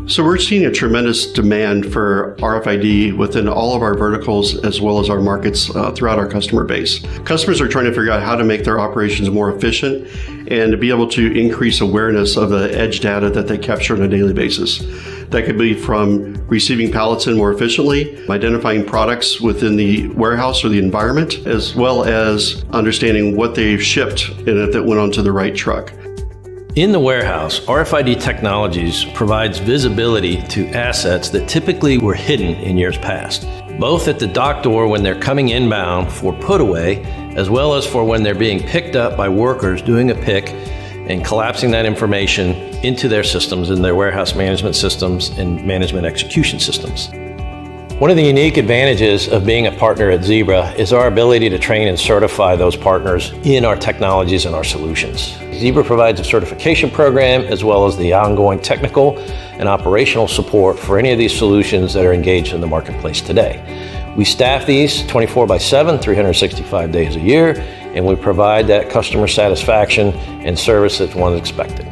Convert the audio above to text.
So we're seeing a tremendous demand for RFID within all of our verticals as well as our markets throughout our customer base. Customers are trying to figure out how to make their operations more efficient and to be able to increase awareness of the edge data that they capture on a daily basis. That could be from receiving pallets in more efficiently, identifying products within the warehouse or the environment, as well as understanding what they've shipped and if it went onto the right truck. In the warehouse, RFID Technologies provides visibility to assets that typically were hidden in years past, both at the dock door when they're coming inbound for put away, as well as for when they're being picked up by workers doing a pick and collapsing that information into their systems, in their warehouse management systems and management execution systems. One of the unique advantages of being a partner at Zebra is our ability to train and certify those partners in our technologies and our solutions. Zebra provides a certification program as well as the ongoing technical and operational support for any of these solutions that are engaged in the marketplace today. We staff these 24/7, 365 days a year, and we provide that customer satisfaction and service that one is expected.